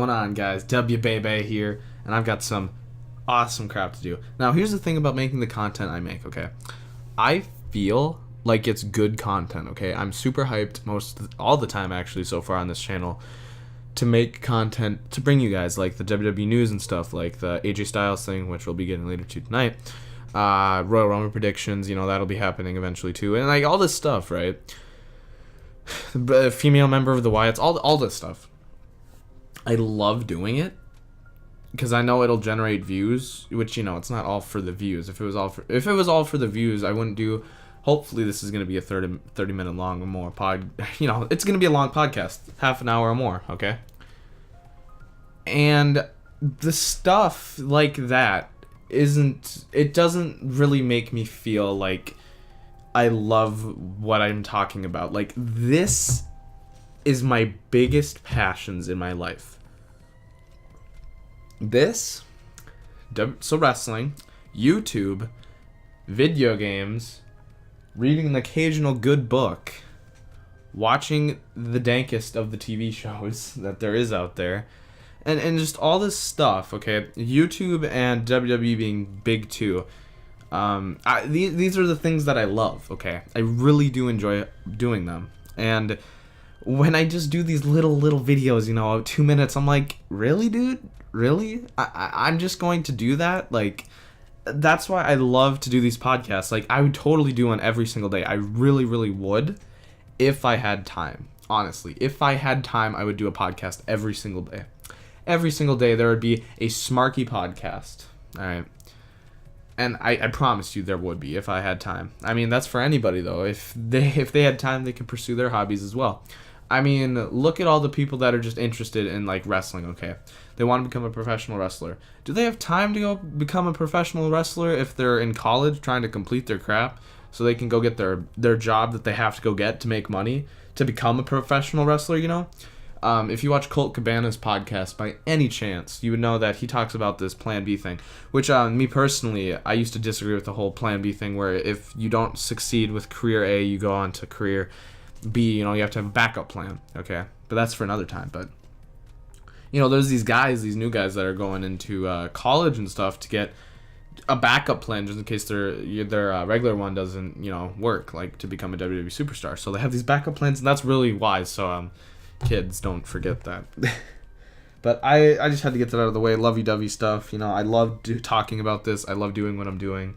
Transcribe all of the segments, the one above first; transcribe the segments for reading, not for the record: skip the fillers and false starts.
going on, guys? Dubya here, and I've got some awesome crap to do. Now, here's the thing about making the content I make, okay? I feel like it's good content, okay? I'm super hyped all the time, actually, so far on this channel to make content to bring you guys, like the WWE news and stuff, like the AJ Styles thing, which we'll be getting later to tonight. Royal Rumble predictions, that'll be happening eventually too, and like all this stuff, right? The female member of the Wyatts, all this stuff. I love doing it because I know it'll generate views, which it's not all for the views. If it was all for the views, I wouldn't do. Hopefully, this is gonna be a 30-minute long or more pod. It's gonna be a long podcast, half an hour or more. Okay. And the stuff like that doesn't really make me feel like I love what I'm talking about. Like, this is my biggest passions in my life. So wrestling, YouTube, video games, reading an occasional good book, watching the dankest of the TV shows that there is out there, and just all this stuff, okay? YouTube and WWE being big too. These are the things that I love, okay? I really do enjoy doing them. And when I just do these little videos, 2 minutes, I'm like, really, dude? Really? I'm just going to do that? Like, that's why I love to do these podcasts. Like, I would totally do one every single day. I really, really would if I had time. Honestly, if I had time, I would do a podcast every single day. Every single day, there would be a Smarky podcast. All right. And I promise you there would be if I had time. I mean, that's for anybody, though. If they had time, they could pursue their hobbies as well. I mean, look at all the people that are just interested in, like, wrestling, okay? They want to become a professional wrestler. Do they have time to go become a professional wrestler if they're in college trying to complete their crap so they can go get their job that they have to go get to make money to become a professional wrestler, If you watch Colt Cabana's podcast, by any chance, you would know that he talks about this Plan B thing, which, me personally, I used to disagree with the whole Plan B thing, where if you don't succeed with career A, you go on to career B, you have to have a backup plan, okay? But that's for another time. But, there's these new guys that are going into college and stuff to get a backup plan just in case their regular one doesn't, work, like to become a WWE superstar. So they have these backup plans, and that's really wise. So, kids, don't forget that. But I just had to get that out of the way. Lovey-dovey stuff, I love talking about this. I love doing what I'm doing.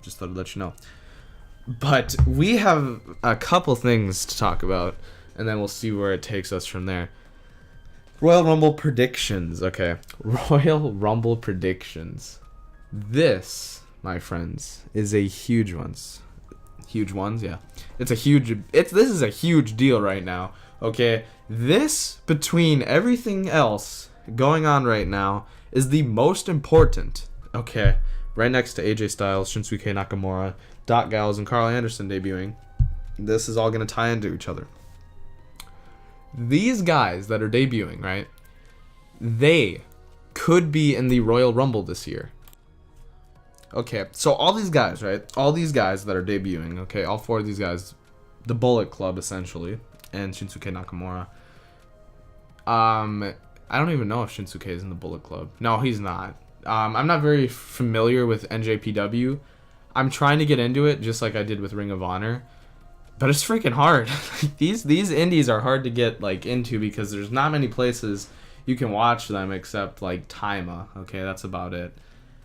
Just thought I'd let you know. But we have a couple things to talk about, and then we'll see where it takes us from there. Royal Rumble predictions, okay. Royal Rumble predictions. This, my friends, is a huge ones. Huge ones, yeah. This is a huge deal right now, okay? This, between everything else going on right now, is the most important, okay? Right next to AJ Styles, Shinsuke Nakamura, Gallows, and Carl Anderson debuting. This is all going to tie into each other. These guys that are debuting, right? They could be in the Royal Rumble this year. Okay, so all these guys, right? All these guys that are debuting, okay? All four of these guys, the Bullet Club, essentially, and Shinsuke Nakamura. I don't even know if Shinsuke is in the Bullet Club. No, he's not. I'm not very familiar with NJPW. I'm trying to get into it just like I did with Ring of Honor, but it's freaking hard. These indies are hard to get into because there's not many places you can watch them except Tima. Okay, that's about it.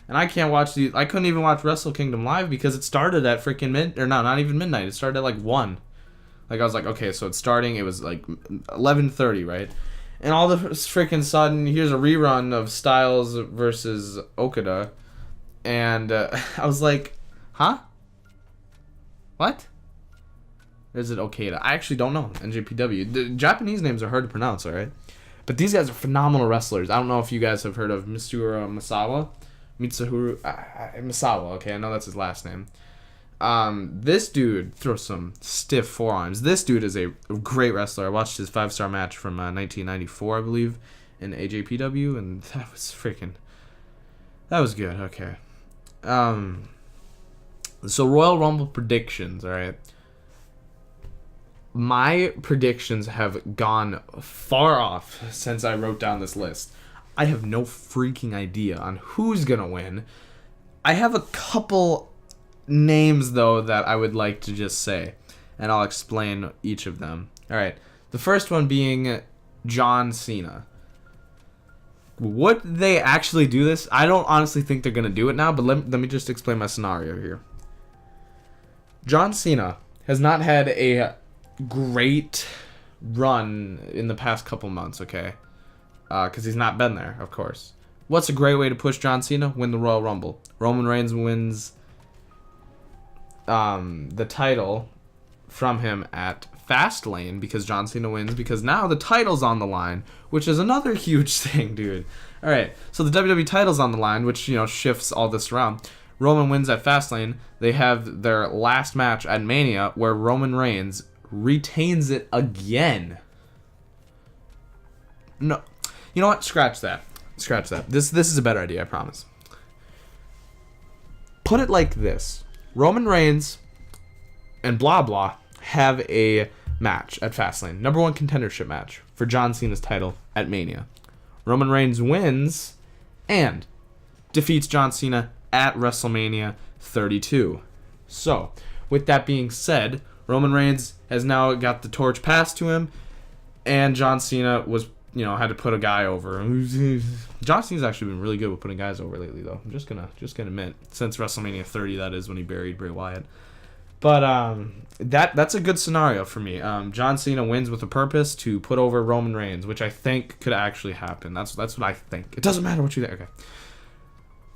And I can't watch I couldn't even watch Wrestle Kingdom live because it started at freaking not even midnight. It started at 1. I was like, okay, so it's starting. It was 11:30, right? And all of a freaking sudden, here's a rerun of Styles versus Okada, and I was like, huh? What? Is it Okada? I actually don't know. NJPW. The Japanese names are hard to pronounce, alright? But these guys are phenomenal wrestlers. I don't know if you guys have heard of Mitsuhiro Misawa, okay? I know that's his last name. This dude throws some stiff forearms. This dude is a great wrestler. I watched his 5-star match from 1994, I believe, in AJPW, and that was good, okay. So Royal Rumble predictions, alright? my predictions have gone far off since I wrote down this list. I have no freaking idea on who's going to win. I have a couple names, though, that I would like to just say, and I'll explain each of them. All right. The first one being John Cena. Would they actually do this? I don't honestly think they're going to do it now, but let me just explain my scenario here. John Cena has not had a great run in the past couple months, okay? Because he's not been there, of course. What's a great way to push John Cena? Win the Royal Rumble. Roman Reigns wins the title from him at Fastlane because John Cena wins, because now the title's on the line, which is another huge thing, dude. All right, so the WWE title's on the line, which, you know, shifts all this around. Roman wins at Fastlane. They have their last match at Mania where Roman Reigns retains it again. No, you know what? Scratch that. Scratch that. This is a better idea, I promise. Put it like this. Roman Reigns and blah blah have a match at Fastlane. Number 1 contendership match for John Cena's title at Mania. Roman Reigns wins and defeats John Cena at WrestleMania 32. So, with that being said, Roman Reigns has now got the torch passed to him, and John Cena was, you know, had to put a guy over. John Cena's actually been really good with putting guys over lately, though. I'm just gonna admit, since WrestleMania 30, that is when he buried Bray Wyatt. But that's a good scenario for me. John Cena wins with a purpose to put over Roman Reigns, which I think could actually happen. That's what I think. It doesn't matter what you think. Okay.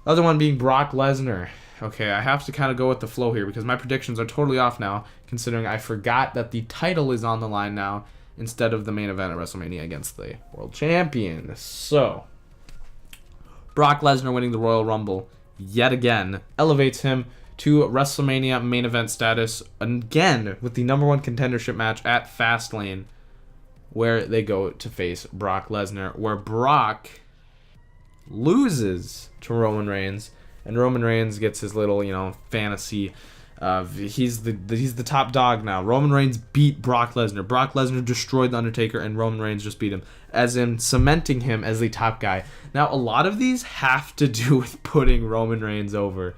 Other one being Brock Lesnar. Okay, I have to kind of go with the flow here because my predictions are totally off now, considering I forgot that the title is on the line now instead of the main event at WrestleMania against the world champion. So, Brock Lesnar winning the Royal Rumble yet again elevates him to WrestleMania main event status, again with the number 1 contendership match at Fastlane, where they go to face Brock Lesnar, where Brock loses to Roman Reigns, and Roman Reigns gets his little, you know, fantasy of he's the top dog now. Roman Reigns beat Brock Lesnar. Brock Lesnar destroyed The Undertaker, and Roman Reigns just beat him, as in cementing him as the top guy. Now, a lot of these have to do with putting Roman Reigns over.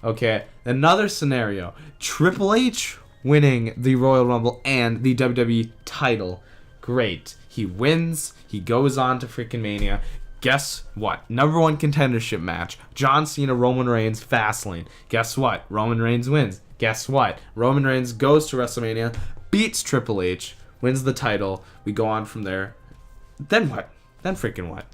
Okay, another scenario. Triple H winning the Royal Rumble and the WWE title. Great. He wins. He goes on to freaking Mania. Guess what? Number 1 contendership match. John Cena, Roman Reigns, Fastlane. Guess what? Roman Reigns wins. Guess what? Roman Reigns goes to WrestleMania, beats Triple H, wins the title. We go on from there. Then what? Then freaking what?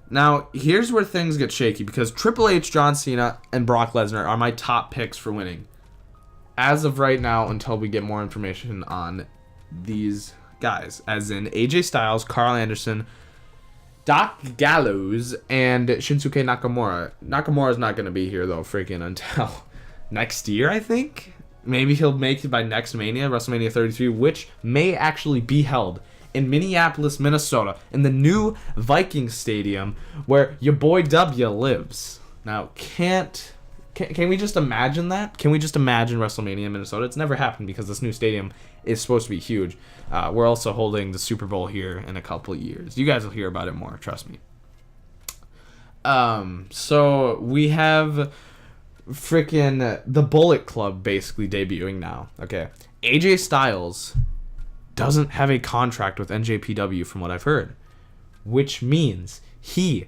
Now, here's where things get shaky, because Triple H, John Cena, and Brock Lesnar are my top picks for winning. As of right now, until we get more information on these guys. As in AJ Styles, Carl Anderson, Doc Gallows, and Shinsuke Nakamura. Nakamura's not going to be here, though, freaking until next year, I think. Maybe he'll make it by next Mania, WrestleMania 33, which may actually be held in Minneapolis, Minnesota, in the new Viking Stadium where your boy Dubya lives. Now, can we just imagine that? Can we just imagine WrestleMania in Minnesota? It's never happened because this new stadium is supposed to be huge. We're also holding the Super Bowl here in a couple of years. You guys will hear about it more, trust me. So we have freaking the Bullet Club basically debuting now. Okay, AJ Styles doesn't have a contract with NJPW from what I've heard, which means he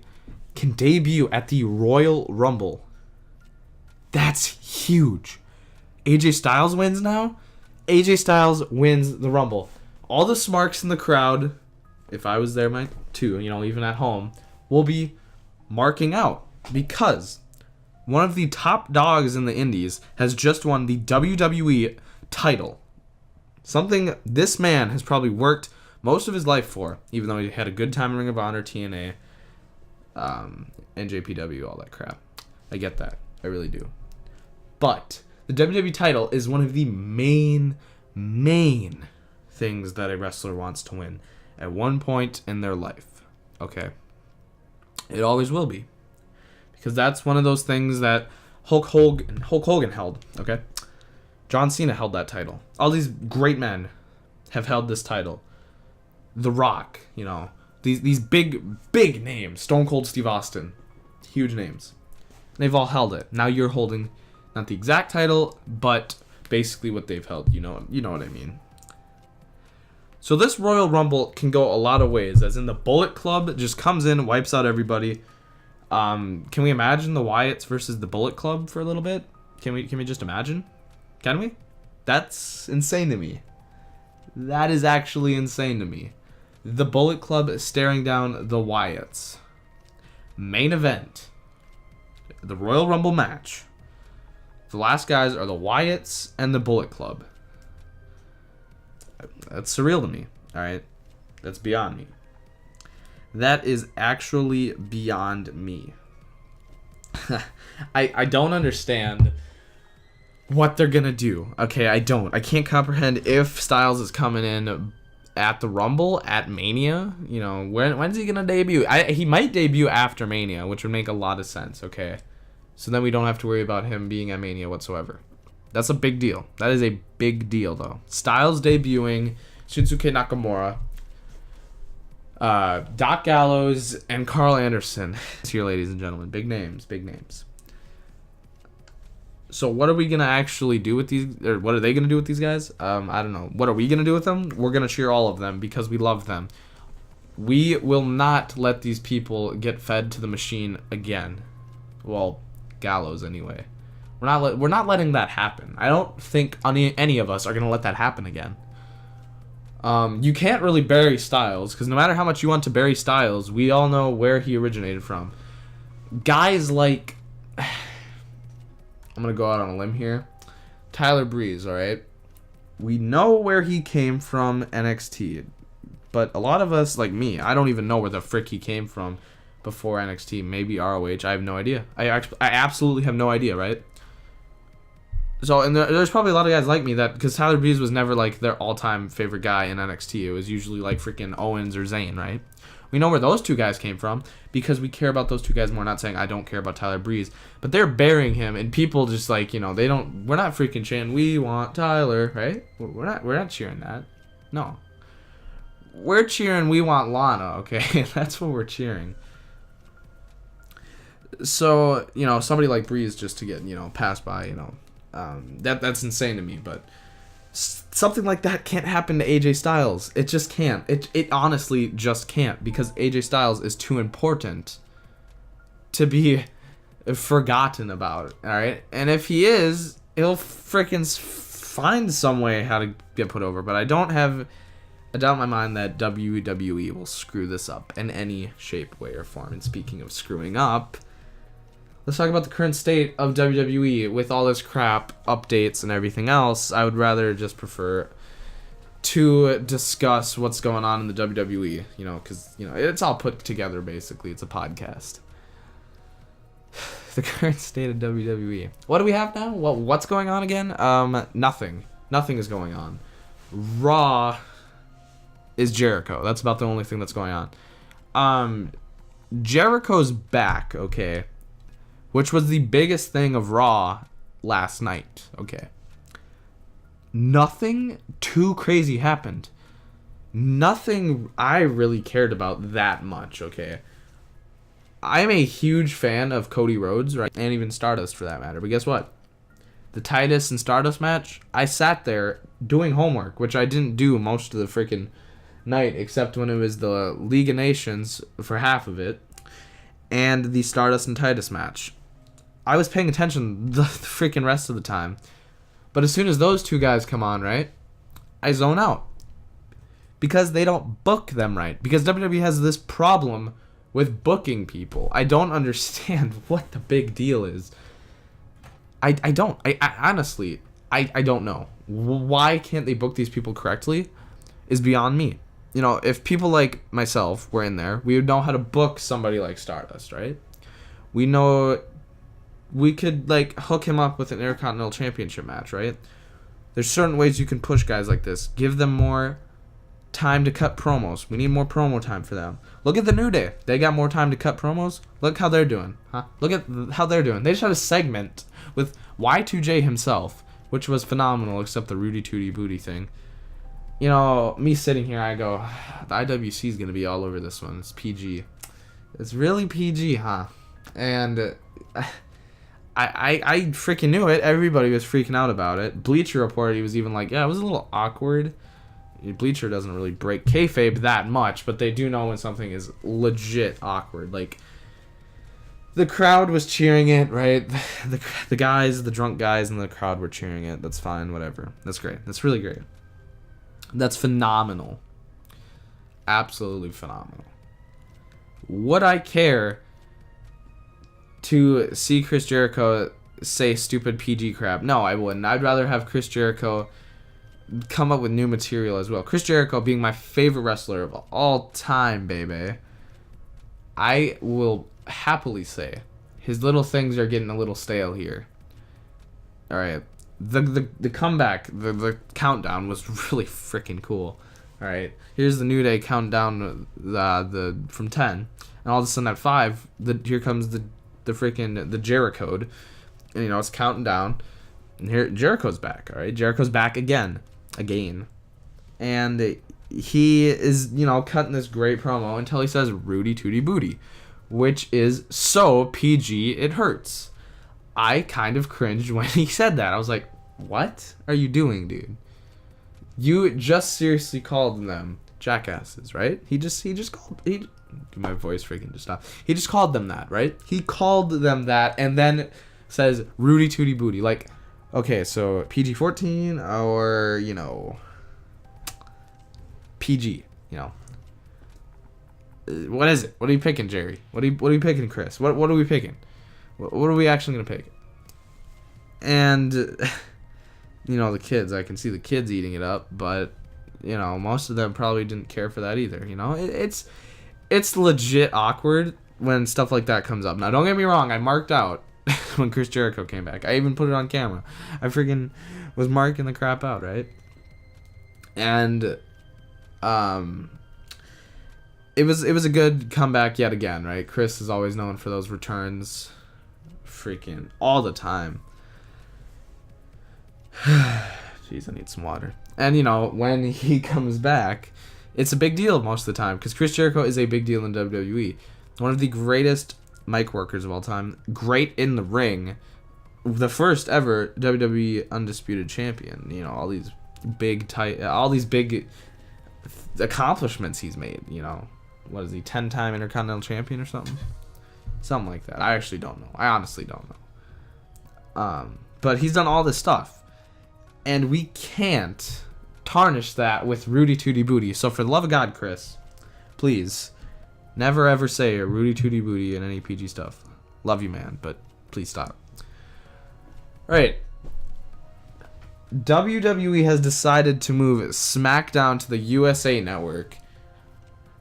can debut at the Royal Rumble. That's huge. AJ Styles wins now. AJ Styles wins the Rumble. All the smarks in the crowd, if I was there too, you know, even at home, will be marking out because one of the top dogs in the indies has just won the WWE title. Something this man has probably worked most of his life for, even though he had a good time in Ring of Honor, TNA, NJPW, all that crap. I get that. I really do. But the WWE title is one of the main things that a wrestler wants to win at one point in their life. Okay? It always will be. Because that's one of those things that Hulk Hogan held. Okay? John Cena held that title. All these great men have held this title. The Rock, you know, these big names. Stone Cold Steve Austin, huge names. They've all held it. Now you're holding not the exact title, but basically what they've held. You know what I mean. So this Royal Rumble can go a lot of ways. As in the Bullet Club just comes in, wipes out everybody. Can we imagine the Wyatts versus the Bullet Club for a little bit? Can we just imagine? Can we? That's insane to me. That is actually insane to me. The Bullet Club staring down the Wyatts. Main event. The Royal Rumble match. The last guys are the Wyatts and the Bullet Club. That's surreal to me. Alright? That's beyond me. That is actually beyond me. I don't understand what they're gonna do. Okay, I can't comprehend if Styles is coming in at the Rumble, at Mania. You know, when's he gonna debut? He might debut after Mania, which would make a lot of sense, okay? So then we don't have to worry about him being at Mania whatsoever. That's a big deal. That is a big deal, though. Styles debuting, Shinsuke Nakamura, Doc Gallows, and Carl Anderson. Here, ladies and gentlemen. Big names, big names. So what are we going to actually do with these, or what are they going to do with these guys? I don't know. What are we going to do with them? We're going to cheer all of them because we love them. We will not let these people get fed to the machine again. Well, Gallows anyway. We're not letting that happen. I don't think any of us are going to let that happen again. You can't really bury Styles, because no matter how much you want to bury Styles, we all know where he originated from. Guys like... I'm going to go out on a limb here. Tyler Breeze, alright? We know where he came from, NXT. But a lot of us, like me, I don't even know where the frick he came from before NXT. Maybe ROH. I have no idea. I absolutely have no idea, right? So, and there's probably a lot of guys like me that, because Tyler Breeze was never like their all-time favorite guy in NXT. It was usually like freaking Owens or Zayn, right? We know where those two guys came from because we care about those two guys more. Not saying I don't care about Tyler Breeze, but they're burying him, and people just like, you know, they don't. We're not freaking chanting, "We want Tyler," right? We're not cheering that. No, we're cheering, "We want Lana." Okay, that's what we're cheering. So, you know, somebody like Breeze just to get, you know, passed by, you know. That's insane to me, but something like that can't happen to AJ Styles. It just can't. It honestly just can't, because AJ Styles is too important to be forgotten about, alright? And if he is, he'll freaking find some way how to get put over, but I don't have a doubt in my mind that WWE will screw this up in any shape, way, or form. And speaking of screwing up, let's talk about the current state of WWE with all this crap, updates, and everything else. I would rather just prefer to discuss what's going on in the WWE, you know, because, you know, it's all put together, basically. It's a podcast. The current state of WWE. What do we have now? What's going on again? Nothing. Nothing is going on. Raw is Jericho. That's about the only thing that's going on. Jericho's back, okay? Which was the biggest thing of Raw last night, okay? Nothing too crazy happened. Nothing I really cared about that much, okay? I'm a huge fan of Cody Rhodes, right? And even Stardust for that matter. But guess what? The Titus and Stardust match, I sat there doing homework, which I didn't do most of the freaking night, except when it was the League of Nations for half of it, and the Stardust and Titus match. I was paying attention the freaking rest of the time. But as soon as those two guys come on, right, I zone out. Because they don't book them right. Because WWE has this problem with booking people. I don't understand what the big deal is. I don't. I honestly, I don't know. Why can't they book these people correctly is beyond me. You know, if people like myself were in there, we would know how to book somebody like Stardust, right? We know we could, like, hook him up with an Intercontinental Championship match, right? There's certain ways you can push guys like this. Give them more time to cut promos. We need more promo time for them. Look at the New Day. They got more time to cut promos. Look how they're doing, huh? Look at how they're doing. They just had a segment with Y2J himself which was phenomenal, except the Rudy Tooty Booty thing. You know, me sitting here, I go, the IWC is going to be all over this one. It's PG. It's really PG, huh? And I freaking knew it. Everybody was freaking out about it. Bleacher Report, he was even like, yeah, it was a little awkward. Bleacher doesn't really break kayfabe that much, but they do know when something is legit awkward. Like, the crowd was cheering it, right? The guys, the drunk guys in the crowd were cheering it. That's fine, whatever. That's great. That's really great. That's phenomenal. Absolutely phenomenal. Would I care to see Chris Jericho say stupid PG crap? No, I wouldn't. I'd rather have Chris Jericho come up with new material as well. Chris Jericho being my favorite wrestler of all time, baby. I will happily say his little things are getting a little stale here. All right, the comeback, the countdown was really freaking cool. All right, here's the New Day countdown, the from 10, and all of a sudden at 5, here comes the freaking the Jericho, and you know it's counting down, and here Jericho's back. All right, Jericho's back again, and he is, you know, cutting this great promo until he says Rudy Tooty Booty, which is so PG it hurts. I kind of cringed when he said that. I was like, what are you doing, dude? You just seriously called them jackasses, right? He just called, my voice freaking just stopped. He just called them that, right? He called them that and then says Rudy Tooty Booty. Like, okay, so PG-14 or, you know, PG, you know. What is it? What are you picking, Jerry? What are you picking, Chris? What are we picking? What are we actually going to pick? And, you know, the kids, I can see the kids eating it up, but, you know, most of them probably didn't care for that either, you know? It's legit awkward when stuff like that comes up. Now, don't get me wrong, I marked out when Chris Jericho came back. I even put it on camera. I freaking was marking the crap out, right? And, it was a good comeback yet again, right? Chris is always known for those returns freaking all the time. Jeez, I need some water. And, you know, when he comes back, it's a big deal most of the time because Chris Jericho is a big deal in WWE. One of the greatest mic workers of all time. Great in the ring. The first ever WWE Undisputed Champion. You know, all these big accomplishments he's made, you know. What is he, 10-time Intercontinental Champion or something? Something like that. I actually don't know. I honestly don't know. But he's done all this stuff. And we can't tarnish that with Rudy Tooty Booty. So for the love of God, Chris, please, never ever say a Rudy Tooty Booty in any PG stuff. Love you, man, but please stop. Alright. WWE has decided to move Smackdown to the USA Network.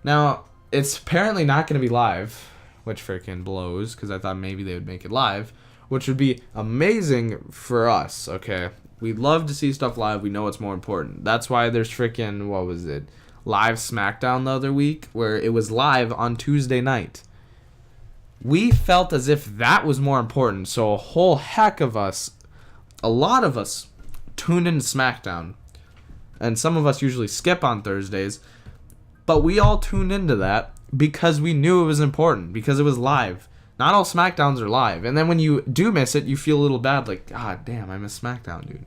Now, it's apparently not going to be live, which freaking blows, because I thought maybe they would make it live, which would be amazing for us, okay? We'd love to see stuff live. We know it's more important. That's why there's freaking, what was it, live Smackdown the other week, where it was live on Tuesday night. We felt as if that was more important, so a whole heck of us, a lot of us, tuned into SmackDown. And some of us usually skip on Thursdays, but we all tuned into that because we knew it was important, because it was live. Not all SmackDowns are live. And then when you do miss it, you feel a little bad, like, God damn, I missed SmackDown, dude.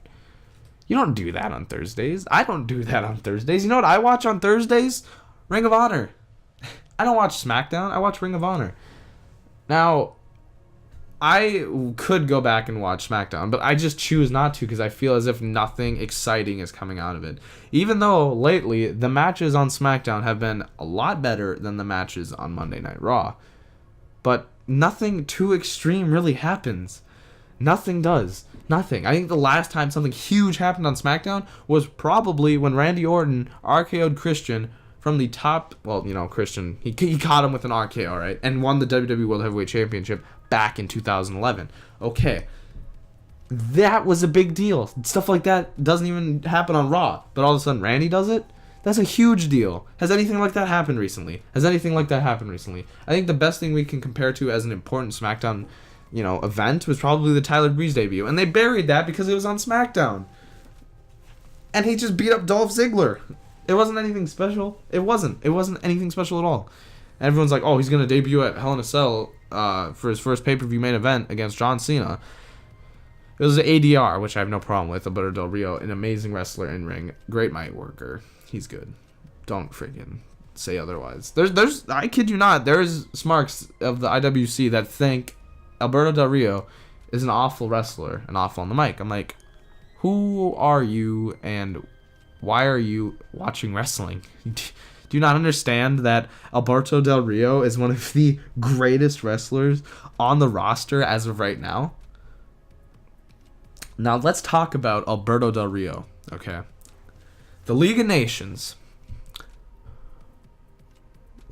You don't do that on Thursdays. I don't do that on Thursdays. You know what I watch on Thursdays? Ring of Honor. I don't watch SmackDown. I watch Ring of Honor. Now, I could go back and watch SmackDown, but I just choose not to because I feel as if nothing exciting is coming out of it. Even though lately, the matches on SmackDown have been a lot better than the matches on Monday Night Raw. But nothing too extreme really happens. Nothing does. Nothing. I think the last time something huge happened on SmackDown was probably when Randy Orton RKO'd Christian from the top. Well, you know, Christian, he caught him with an RKO, right? And won the WWE World Heavyweight Championship back in 2011. Okay. That was a big deal. Stuff like that doesn't even happen on Raw. But all of a sudden, Randy does it? That's a huge deal. Has anything like that happened recently? I think the best thing we can compare to as an important SmackDown event was probably the Tyler Breeze debut. And they buried that because it was on SmackDown. And he just beat up Dolph Ziggler. It wasn't anything special. It wasn't anything special at all. And everyone's like, oh, he's going to debut at Hell in a Cell for his first pay-per-view main event against John Cena. It was an ADR, which I have no problem with. Alberto Del Rio, an amazing wrestler in ring. Great mic worker. He's good. Don't freaking say otherwise. There's I kid you not, there's smarks of the IWC that think Alberto Del Rio is an awful wrestler and awful on the mic. I'm like, who are you and why are you watching wrestling? Do you not understand that Alberto Del Rio is one of the greatest wrestlers on the roster as of right now? Now let's talk about Alberto Del Rio, okay? The League of Nations.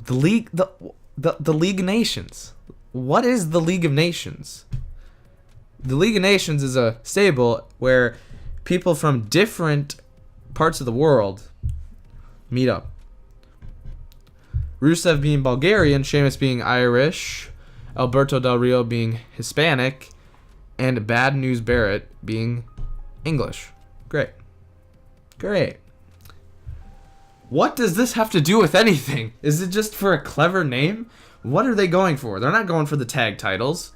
The League of Nations. What is the League of Nations? The League of Nations is a stable where people from different parts of the world meet up. Rusev being Bulgarian, Sheamus being Irish, Alberto Del Rio being Hispanic, and Bad News Barrett being English. Great. What does this have to do with anything? Is it just for a clever name? What are they going for? They're not going for the tag titles.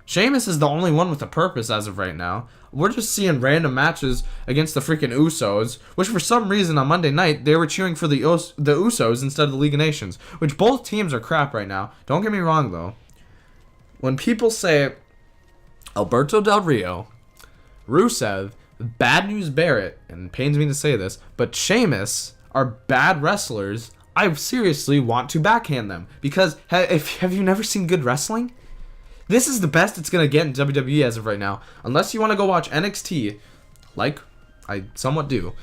Sheamus is the only one with a purpose as of right now. We're just seeing random matches against the freaking Usos, which for some reason on Monday night, they were cheering for the Usos instead of the League of Nations, which both teams are crap right now. Don't get me wrong, though. When people say Alberto Del Rio, Rusev, Bad News Barrett, and it pains me to say this, but Sheamus are bad wrestlers, I seriously want to backhand them. Because have you never seen good wrestling? This is the best it's going to get in WWE as of right now. Unless you want to go watch NXT, like I somewhat do,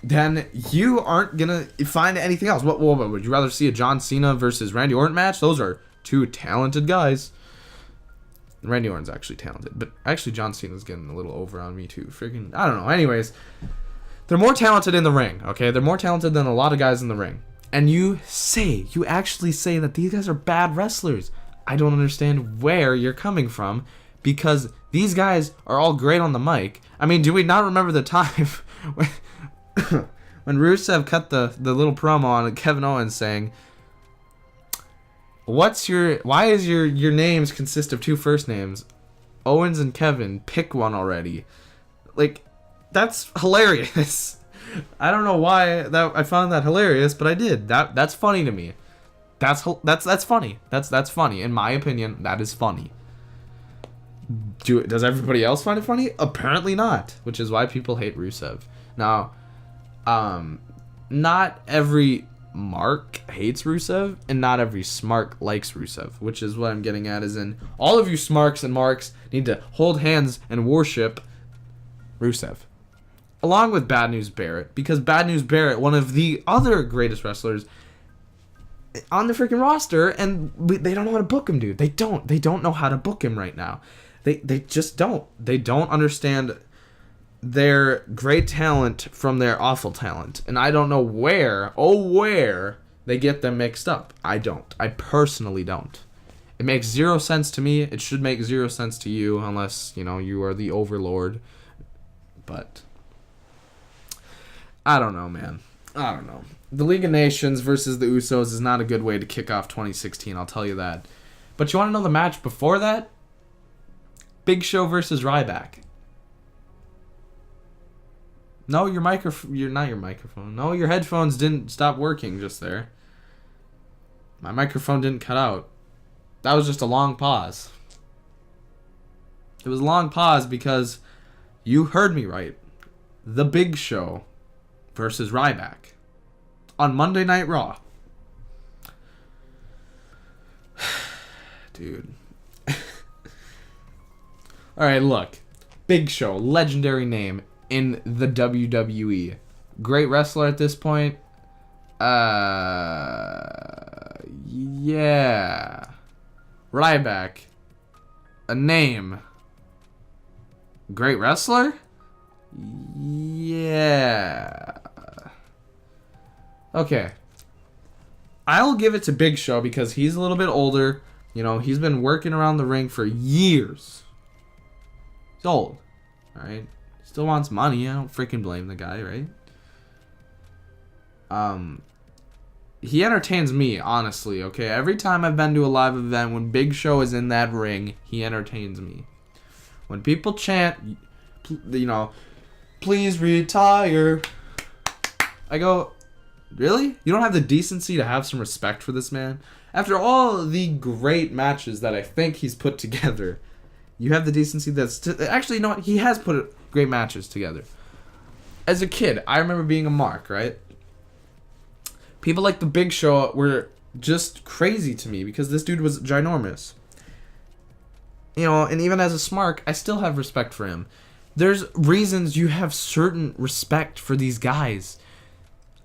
then you aren't going to find anything else. What would you rather see a John Cena versus Randy Orton match? Those are two talented guys. Randy Orton's actually talented, but actually John Cena's getting a little over on me too. Freaking, I don't know. Anyways, they're more talented in the ring, okay? They're more talented than a lot of guys in the ring. And you actually say that these guys are bad wrestlers. I don't understand where you're coming from, because these guys are all great on the mic. I mean, do we not remember the time when Rusev cut the little promo on Kevin Owens saying, why is your names consist of two first names? Owens and Kevin, pick one already. Like, that's hilarious. I don't know why I found that hilarious, but I did. That's funny to me. That's funny. That's funny. In my opinion, that is funny. Does everybody else find it funny? Apparently not, which is why people hate Rusev. Now, not every Mark hates Rusev, and not every Smark likes Rusev, which is what I'm getting at, is in all of you Smarks and Marks need to hold hands and worship Rusev. Along with Bad News Barrett, because Bad News Barrett, one of the other greatest wrestlers on the freaking roster, and they don't know how to book him, dude. They don't know how to book him right now. They just don't. They don't understand their great talent from their awful talent. And I don't know where they get them mixed up. I don't. I personally don't. It makes zero sense to me. It should make zero sense to you, unless, you are the overlord. But I don't know, man. I don't know. The League of Nations versus the Usos is not a good way to kick off 2016, I'll tell you that. But you want to know the match before that? Big Show versus Ryback. No, your microphone. No, your headphones didn't stop working just there. My microphone didn't cut out. That was just a long pause. It was a long pause because you heard me right. The Big Show versus Ryback on Monday Night Raw. Dude. Alright, look. Big Show, legendary name in the WWE. Great wrestler at this point. Yeah. Ryback. A name. Great wrestler? Yeah. Okay. I'll give it to Big Show because he's a little bit older, You know, he's been working around the ring for years. He's old, alright? Still wants money. I don't freaking blame the guy, right? He entertains me, honestly, okay? Every time I've been to a live event, when Big Show is in that ring, he entertains me. When people chant, you know, please retire, I go, really? You don't have the decency to have some respect for this man? After all the great matches that I think he's put together, you have the decency that's... Actually, you know what? He has put great matches together. As a kid, I remember being a mark, right? People like the Big Show were just crazy to me because this dude was ginormous. You know, and even as a smark, I still have respect for him. There's reasons you have certain respect for these guys.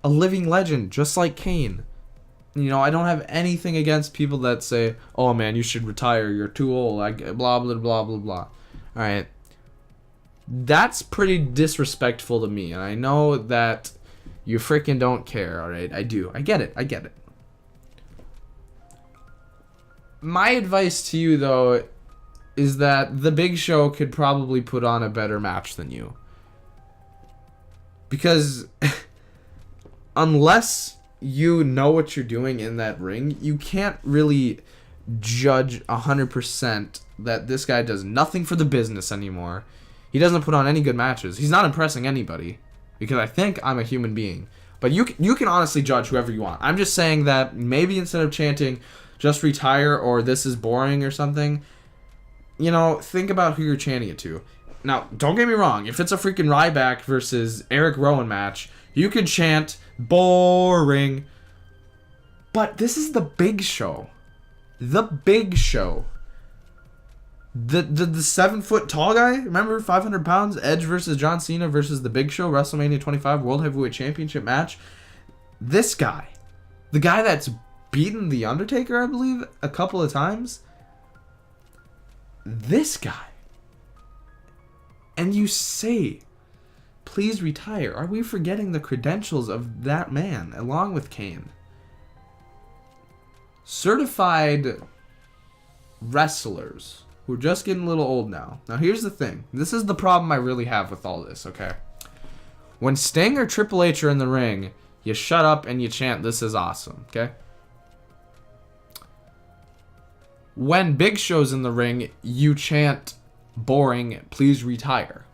A living legend, just like Kane. You know, I don't have anything against people that say, oh man, you should retire, you're too old, like blah, blah, blah, blah, blah. Alright. That's pretty disrespectful to me, and I know that you freaking don't care, alright? I do. I get it. I get it. My advice to you, though, is that the Big Show could probably put on a better match than you. Because unless you know what you're doing in that ring, you can't really judge 100% that this guy does nothing for the business anymore. He doesn't put on any good matches. He's not impressing anybody. Because I think I'm a human being. But you can honestly judge whoever you want. I'm just saying that maybe instead of chanting, just retire or this is boring or something, you know, think about who you're chanting it to. Now, don't get me wrong. If it's a freaking Ryback versus Eric Rowan match, you could chant boring. But this is the Big Show. The Big Show. The 7-foot tall guy, remember, 500 pounds, Edge versus John Cena versus the Big Show, WrestleMania 25 World Heavyweight Championship match. This guy, the guy that's beaten The Undertaker, I believe, a couple of times. This guy. And you say, please retire. Are we forgetting the credentials of that man, along with Kane? Certified wrestlers who are just getting a little old now. Now, here's the thing. This is the problem I really have with all this, okay? When Sting or Triple H are in the ring, you shut up and you chant, this is awesome, okay? When Big Show's in the ring, you chant, boring, please retire.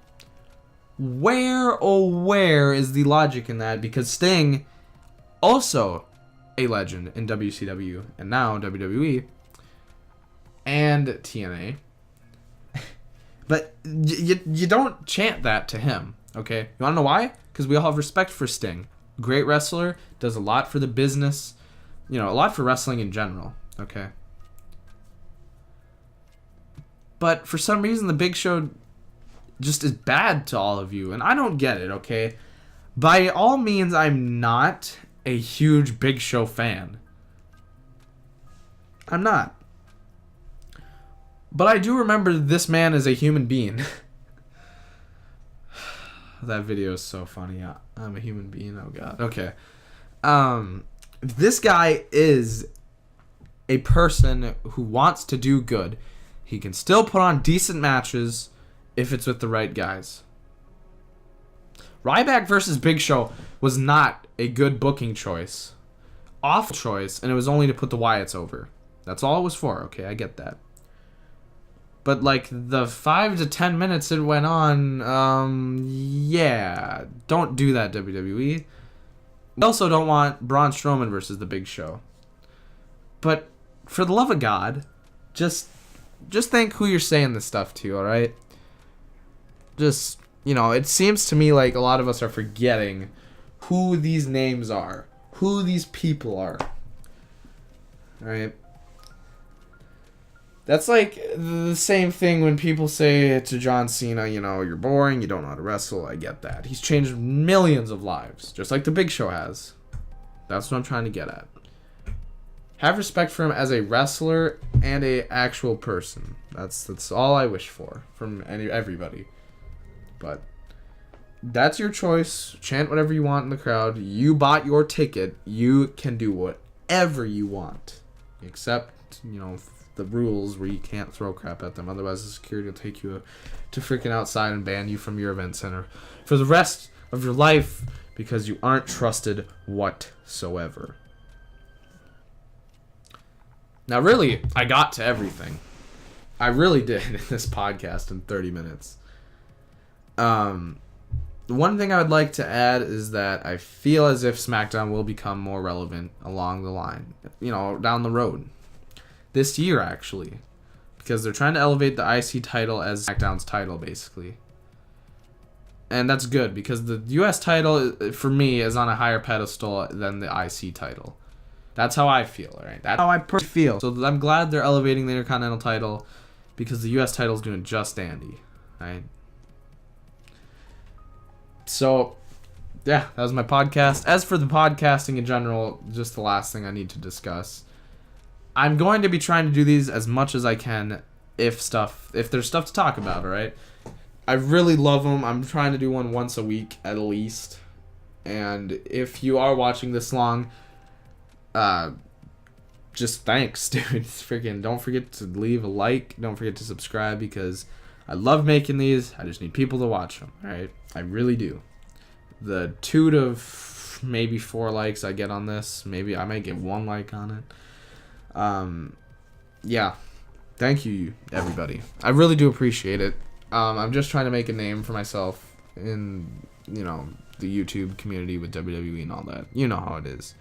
Where, oh where, is the logic in that? Because Sting, also a legend in WCW and now WWE, and TNA. But you don't chant that to him, okay? You want to know why? Because we all have respect for Sting. Great wrestler, does a lot for the business, you know, a lot for wrestling in general, okay? But for some reason, the Big Show just is bad to all of you, and I don't get it, okay? By all means, I'm not a huge Big Show fan. I'm not. But I do remember this man is a human being. That video is so funny. I'm a human being. Oh, God. Okay. This guy is a person who wants to do good. He can still put on decent matches if it's with the right guys. Ryback versus Big Show was not a good booking choice. Awful choice, and it was only to put the Wyatts over. That's all it was for. Okay, I get that. But, like, the 5 to 10 minutes it went on, yeah. Don't do that, WWE. We also don't want Braun Strowman versus the Big Show. But, for the love of God, just think who you're saying this stuff to, alright? Just, you know, it seems to me like a lot of us are forgetting who these names are. Who these people are. Alright? That's like the same thing when people say to John Cena, you know, you're boring, you don't know how to wrestle. I get that. He's changed millions of lives, just like the Big Show has. That's what I'm trying to get at. Have respect for him as a wrestler and a actual person. That's all I wish for from everybody. But that's your choice. Chant whatever you want in the crowd. You bought your ticket. You can do whatever you want. Except, you know, the rules where you can't throw crap at them. Otherwise, the security will take you to freaking outside and ban you from your event center for the rest of your life because you aren't trusted whatsoever. Now, really, I got to everything. I really did in this podcast in 30 minutes. The one thing I would like to add is that I feel as if SmackDown will become more relevant along the line, down the road. This year, actually. Because they're trying to elevate the IC title as SmackDown's title, basically. And that's good, because the US title, for me, is on a higher pedestal than the IC title. That's how I feel, right? That's how I personally feel. So I'm glad they're elevating the Intercontinental title, because the US title is doing just dandy, right? So, yeah, that was my podcast. As for the podcasting in general, just the last thing I need to discuss. I'm going to be trying to do these as much as I can if there's stuff to talk about, alright? I really love them. I'm trying to do one once a week at least. And if you are watching this long, just thanks, dude. Freaking don't forget to leave a like. Don't forget to subscribe because I love making these. I just need people to watch them, alright? I really do. The 2 to maybe 4 likes I get on this, maybe I might get 1 like on it. Yeah, thank you, everybody. I really do appreciate it. I'm just trying to make a name for myself in, the YouTube community with WWE and all that. You know how it is.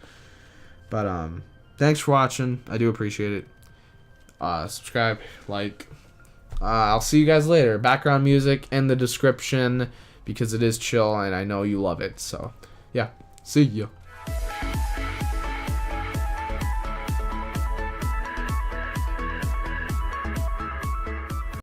But, thanks for watching. I do appreciate it. Subscribe, like. I'll see you guys later. Background music in the description because it is chill and I know you love it. So, yeah, see ya.